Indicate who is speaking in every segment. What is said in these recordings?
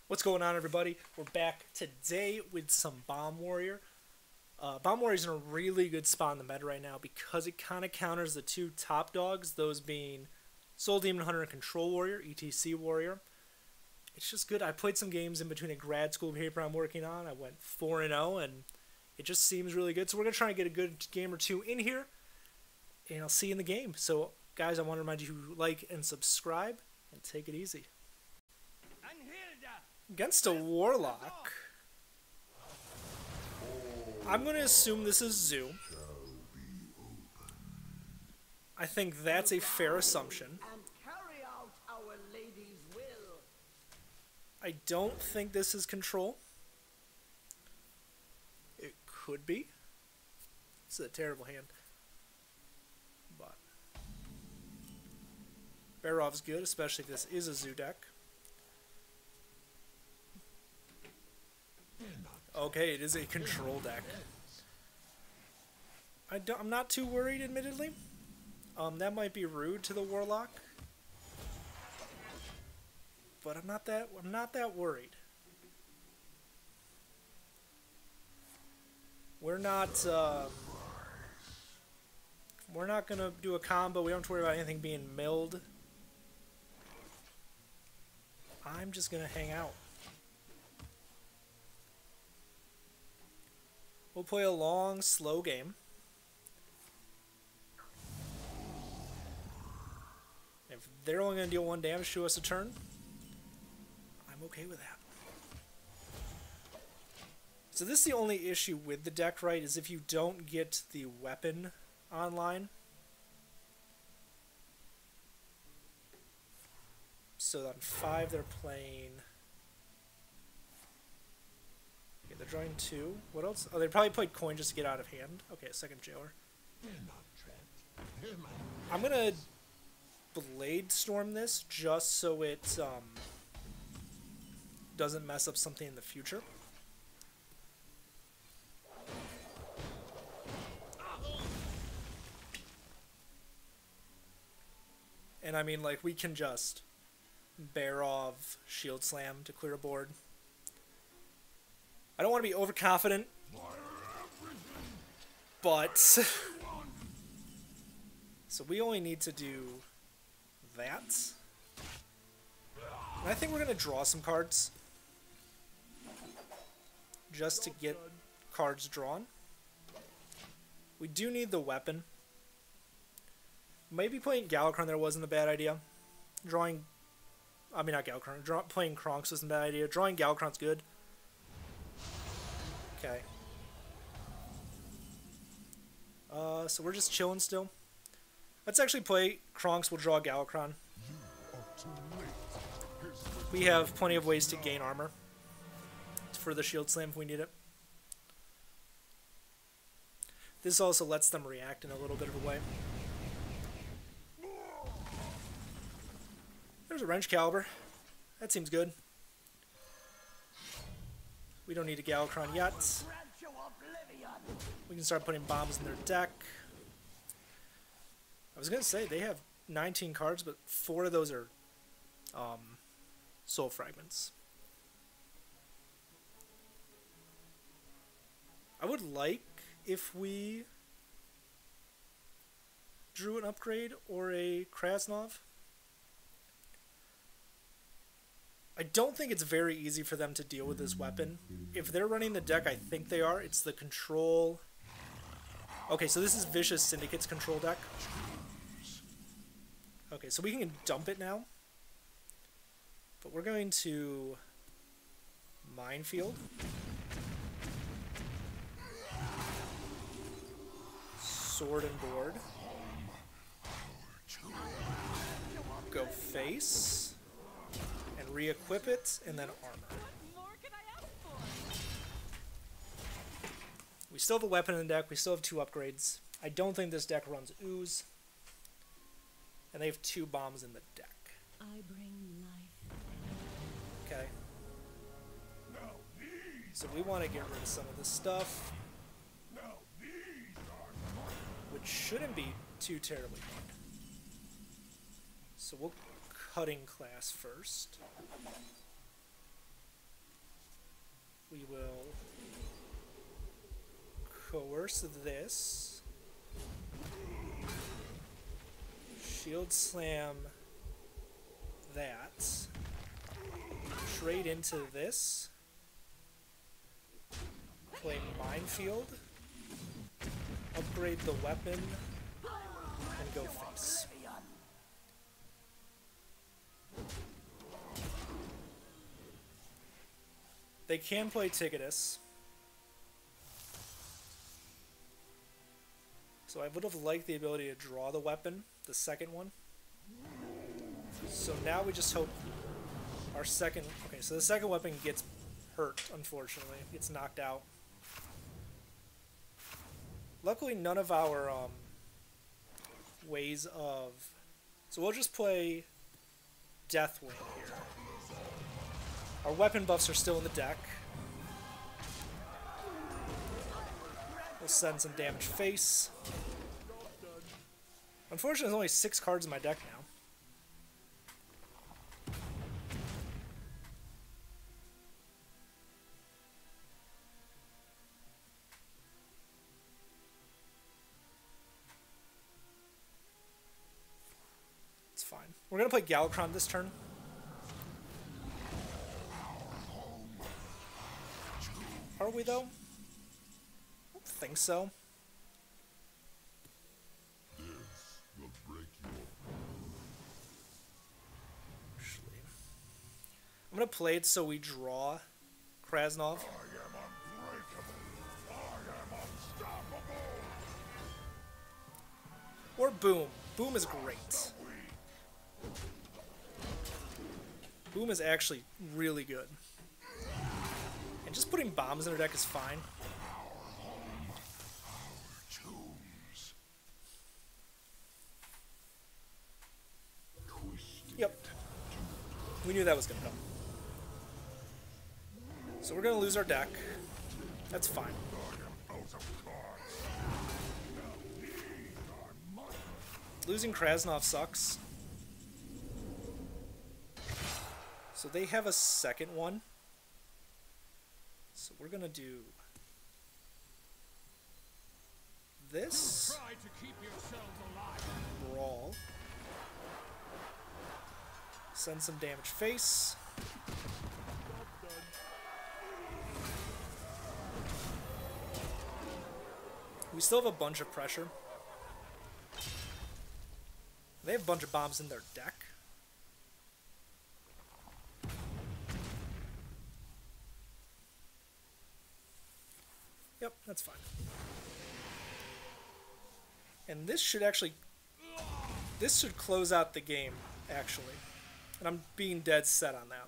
Speaker 1: What's going on, everybody? We're back today with some Bomb Warrior. Bomb Warrior's in a really good spot in the meta right now because it kind of counters the two top dogs, those being Soul Demon Hunter and Control Warrior, ETC Warrior. It's just good. I played some games in between a grad school paper I'm working on. I went 4-0, and it just seems really good. So we're going to try and get a good game or two in here, and I'll see you in the game. So, guys, I want to remind you to like and subscribe, and take it easy. Against a Warlock, I'm going to assume this is Zoo. I think that's a fair assumption. I don't think this is Control. It could be. This is a terrible hand. But Barov's good, especially if this is a Zoo deck. Okay, it is a Control deck. I'm not too worried, admittedly. That might be rude to the Warlock, but I'm not that worried. We're not gonna do a combo. We don't have to worry about anything being milled. I'm just gonna hang out. We'll play a long, slow game. If they're only going to deal 1 damage to us a turn, I'm okay with that. So this is the only issue with the deck, right, is if you don't get the weapon online. So on 5 they're playing... Okay, they're drawing 2. What else? Oh, they probably played coin just to get out of hand. Okay, second jailer. I'm gonna Blade Storm this just so it doesn't mess up something in the future. And I mean, like, we can just Barov Shield Slam to clear a board. I don't want to be overconfident, but so we only need to do that. And I think we're going to draw some cards just to get cards drawn. We do need the weapon. Maybe playing Galakrond there wasn't a bad idea. Playing Kronks wasn't a bad idea. Drawing Galakrond's good. Okay. So we're just chilling still. Let's actually play Kronks. We'll draw Galakrond. We have plenty of ways to gain armor for the Shield Slam if we need it. This also lets them react in a little bit of a way. There's a Wrench Caliber. That seems good. We don't need a Galakrond yet. We can start putting bombs in their deck. I was going to say, they have 19 cards, but 4 of those are Soul Fragments. I would like if we drew an upgrade or a Krasnov. I don't think it's very easy for them to deal with this weapon. If they're running the deck, I think they are. It's the Control... Okay, so this is Vicious Syndicate's Control deck. Okay, so we can dump it now. But we're going to Minefield. Sword and Board. Go face. Re-equip it, and then armor. We still have a weapon in the deck. We still have 2 upgrades. I don't think this deck runs Ooze. And they have 2 bombs in the deck.
Speaker 2: I bring life.
Speaker 1: Okay. So we want to get rid of some of this stuff, which shouldn't be too terribly hard. So we'll Cutting class first. We will coerce this. Shield slam that. Trade into this. Play minefield. Upgrade the weapon. And go face. They can play Ticketus. So I would have liked the ability to draw the weapon, the second one. So now we just hope our second... Okay, so the second weapon gets hurt, unfortunately. Gets knocked out. Luckily, none of our ways of... So we'll just play Deathwing here. Our weapon buffs are still in the deck. We'll send some damage face. Unfortunately, there's only 6 cards in my deck now. It's fine. We're going to play Galakron this turn. Are we, though? I don't think so. Actually, I'm going to play it so we draw Krasnov. Or Boom. Boom is great. Boom is actually really good. And just putting bombs in their deck is fine. Yep. We knew that was going to come. So we're going to lose our deck. That's fine. Losing Krasnov sucks. So they have a second one. So we're gonna do this. Brawl. Send some damage face. We still have a bunch of pressure. They have a bunch of bombs in their deck. Yep, that's fine. And this should actually... This should close out the game, actually. And I'm being dead set on that.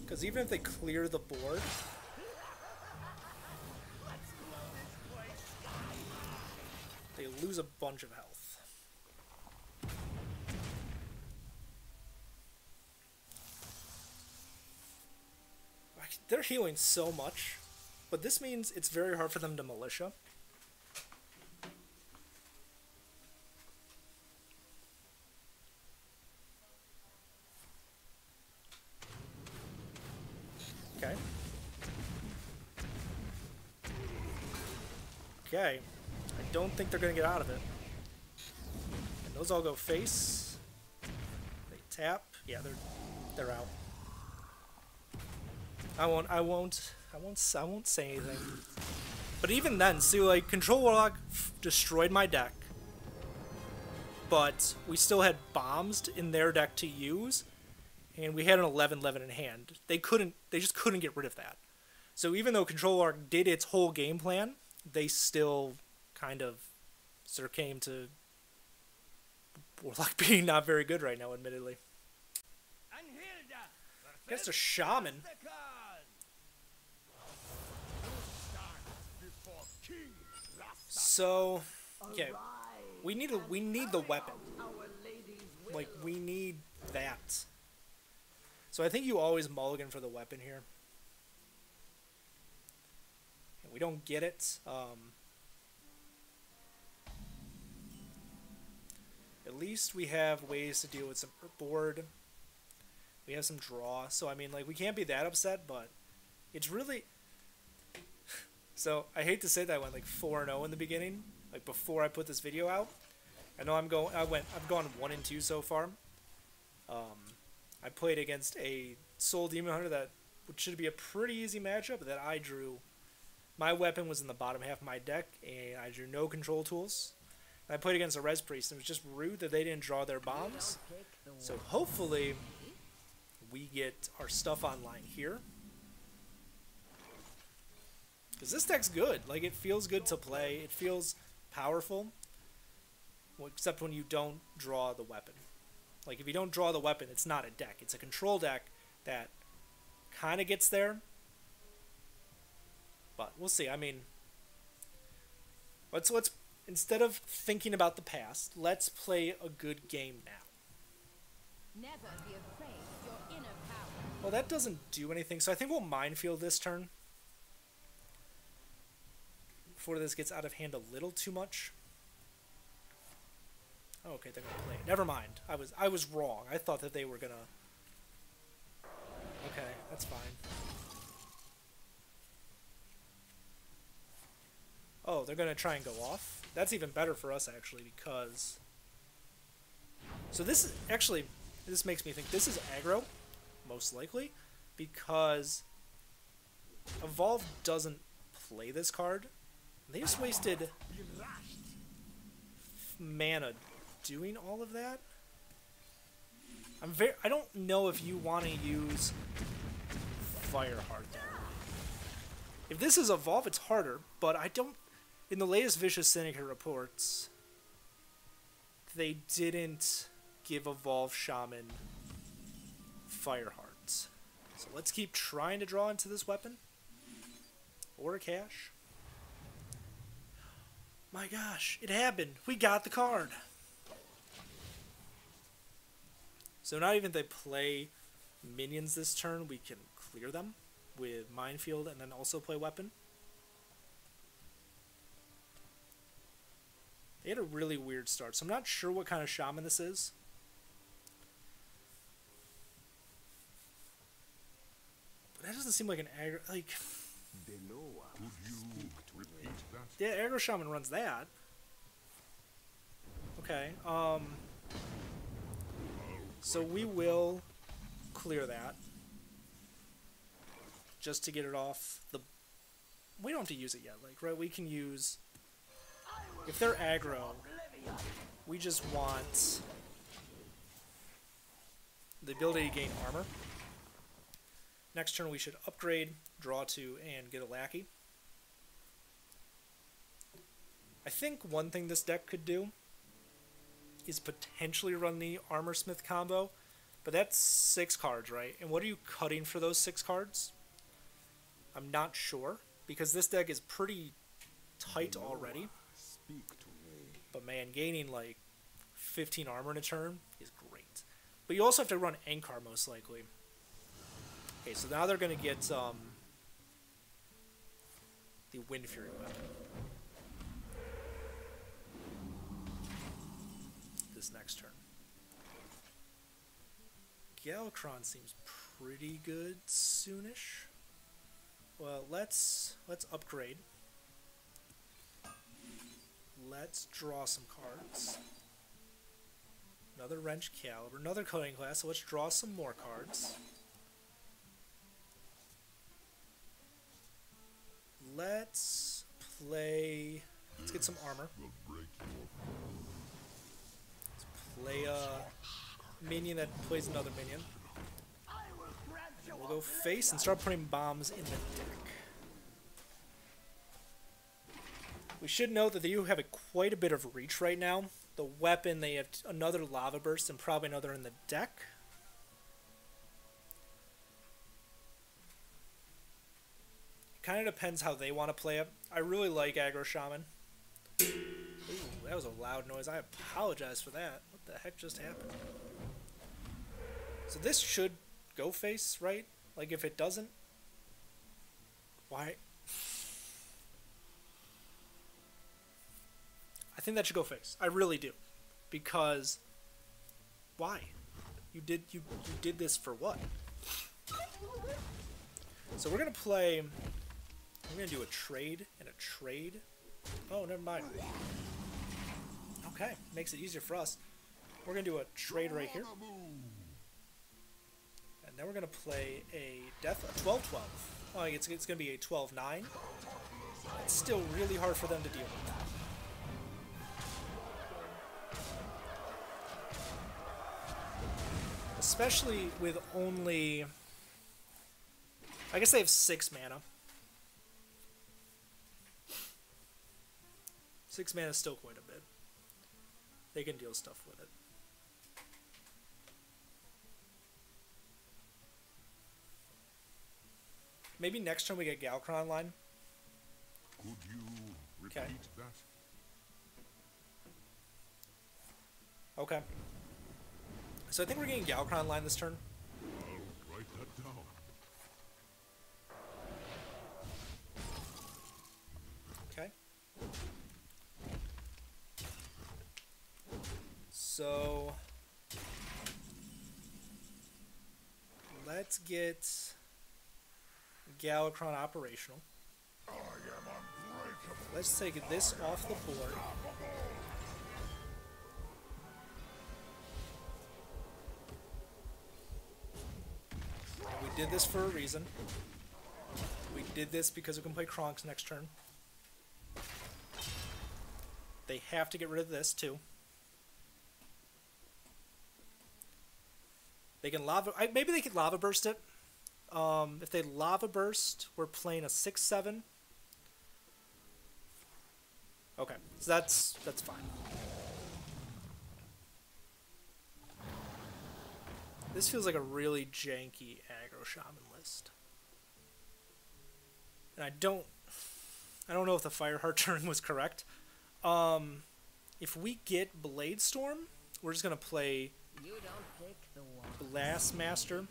Speaker 1: Because even if they clear the board... They lose a bunch of health. They're healing so much, but this means it's very hard for them to militia. Okay. Okay. I don't think they're going to get out of it. And those all go face. They tap. Yeah, they're out. I won't say anything. But even then, see, like, Control Warlock destroyed my deck. But we still had bombs in their deck to use, and we had an 11/11 in hand. They just couldn't get rid of that. So even though Control Warlock did its whole game plan, they still kind of succumbed to Warlock being not very good right now, admittedly. I guess a Shaman. So, okay, we need the weapon. Like, we need that. So I think you always mulligan for the weapon here. And we don't get it. At least we have ways to deal with some board. We have some draw, so I mean, like, we can't be that upset, but it's really... So, I hate to say that I went, like, 4-0 in the beginning, like, before I put this video out. I know I've gone 1-2 so far. I played against a Soul Demon Hunter that should be a pretty easy matchup that I drew. My weapon was in the bottom half of my deck, and I drew no control tools. And I played against a Res Priest, and it was just rude that they didn't draw their bombs. So hopefully, we get our stuff online here. Because this deck's good. Like, it feels good to play. It feels powerful. Well, except when you don't draw the weapon. Like, if you don't draw the weapon, it's not a deck. It's a control deck that kind of gets there. But we'll see. I mean, let's instead of thinking about the past, let's play a good game now.
Speaker 2: Never be afraid of your inner power.
Speaker 1: Well, that doesn't do anything, so I think we'll Minefield this turn. Before this gets out of hand a little too much. Oh, okay, they're gonna play it. Never mind. I was wrong. I thought that they were gonna... Okay, that's fine. Oh, they're gonna try and go off? That's even better for us, actually, because... So this is... Actually, this makes me think this is aggro, most likely, because Evolve doesn't play this card. They just wasted mana doing all of that. I don't know if you want to use Fireheart there. If this is Evolve, it's harder, but I don't... In the latest Vicious Syndicate reports, they didn't give Evolve Shaman Firehearts. So let's keep trying to draw into this weapon. Or a cash. My gosh, it happened. We got the card. So not even if they play minions this turn, we can clear them with Minefield and then also play weapon. They had a really weird start, so I'm not sure what kind of shaman this is. But that doesn't seem like an aggro... Like... Yeah, aggro shaman runs that. Okay, so we will clear that. Just to get it off the... We don't have to use it yet, like, right? We can use... If they're aggro, we just want the ability to gain armor. Next turn we should upgrade, draw 2, and get a lackey. I think one thing this deck could do is potentially run the Armor Smith combo, but that's 6 cards, right? And what are you cutting for those 6 cards? I'm not sure, because this deck is pretty tight already. But man, gaining like 15 armor in a turn is great. But you also have to run Ankar most likely. Okay, so now they're going to get the Wind Fury weapon. This next turn. Galakron seems pretty good soonish. Well, let's upgrade. Let's draw some cards. Another Wrench Caliber, another Cutting Class, so let's draw some more cards. Let's get some armor. Let's play a minion that plays another minion. And we'll go face and start putting bombs in the deck. We should note that they do have quite a bit of reach right now. The weapon, they have another Lava Burst and probably another in the deck. It kind of depends how they want to play it. I really like Aggro Shaman. Ooh, that was a loud noise. I apologize for that. What the heck just happened? So this should go face, right? Like if it doesn't, why? I think that should go face. I really do. Because, why? you did this for what? So we're gonna play. We're gonna do a trade and a trade. Oh, never mind. Okay, makes it easier for us. We're gonna do a trade right here. And then we're gonna play a 12-12. Oh, it's gonna be a 12-9. It's still really hard for them to deal with. Especially with only... I guess they have 6 mana. 6 mana is still quite a bit. They can deal stuff with it. Maybe next turn we get Galcron online.
Speaker 3: Could you repeat that?
Speaker 1: Okay. So I think we're getting Galcron online this turn.
Speaker 3: I'll write that down.
Speaker 1: Okay. So let's get Galcron operational. Let's take this off the board. We did this for a reason. We did this because we can play Kronks next turn. They have to get rid of this too. They can lava. Maybe they could lava burst it. If they lava burst, we're playing a 6/7. Okay, so that's fine. This feels like a really janky aggro shaman list, and I don't know if the Fireheart turn was correct. If we get Blade Storm, we're just gonna play
Speaker 2: You don't pick the one.
Speaker 1: Blastmaster.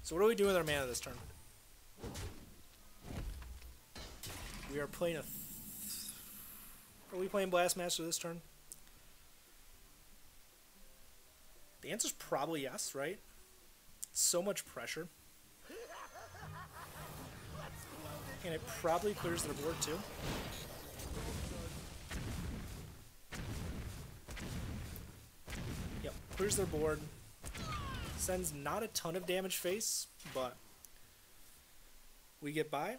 Speaker 1: So what are we doing with our mana this turn? We are playing a... Are we playing Blastmaster this turn? The answer's probably yes, right? So much pressure. And it probably clears their board too. Yep, clears their board. Sends not a ton of damage face, but we get by.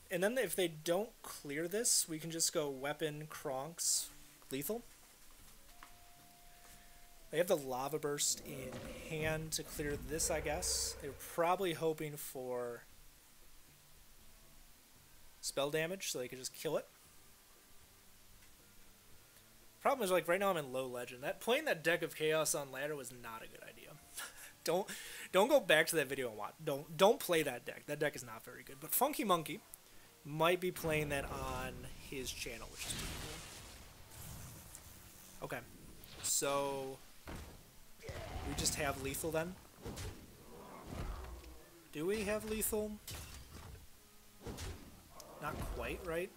Speaker 1: And then if they don't clear this, we can just go Weapon, Kronks, Lethal. They have the Lava Burst in hand to clear this, I guess. They're probably hoping for spell damage so they could just kill it. Problem is, like, right now I'm in low legend. Playing that deck of Chaos on ladder was not a good idea. Don't go back to that video and watch. Don't play that deck. That deck is not very good. But Funky Monkey might be playing that on his channel, which is pretty cool. Okay, so we just have lethal then. Do we have lethal? Not quite, right?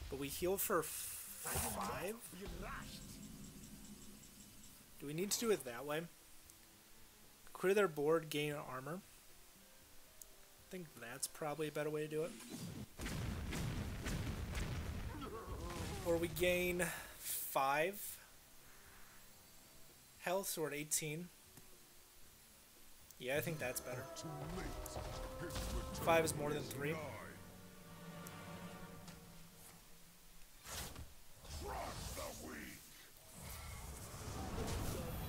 Speaker 1: But we heal for 5? Do we need to do it that way? Clear their board, gain armor. I think that's probably a better way to do it. Or we gain 5 health, so we're at 18. Yeah, I think that's better. 5 is more than 3.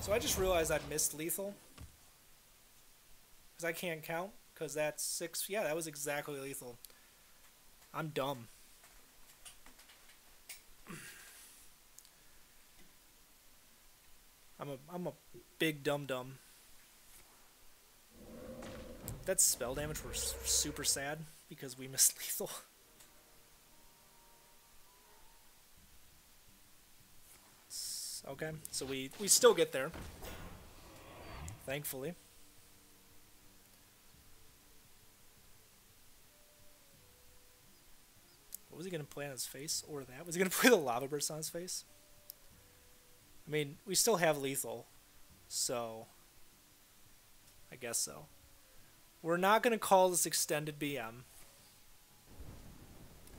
Speaker 1: So I just realized I missed lethal. Because I can't count. Because that's 6. Yeah, that was exactly lethal. I'm dumb. I'm a big dum-dum. That's spell damage. We're super sad because we missed lethal. Okay, so we still get there. Thankfully. What was he going to play on his face or that? Was he going to play the Lava Burst on his face? I mean, we still have lethal, so I guess so. We're not going to call this extended BM.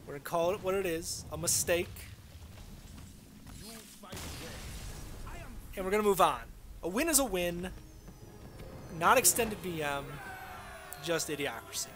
Speaker 1: We're going to call it what it is, a mistake. And we're going to move on. A win is a win, not extended BM, just idiocracy.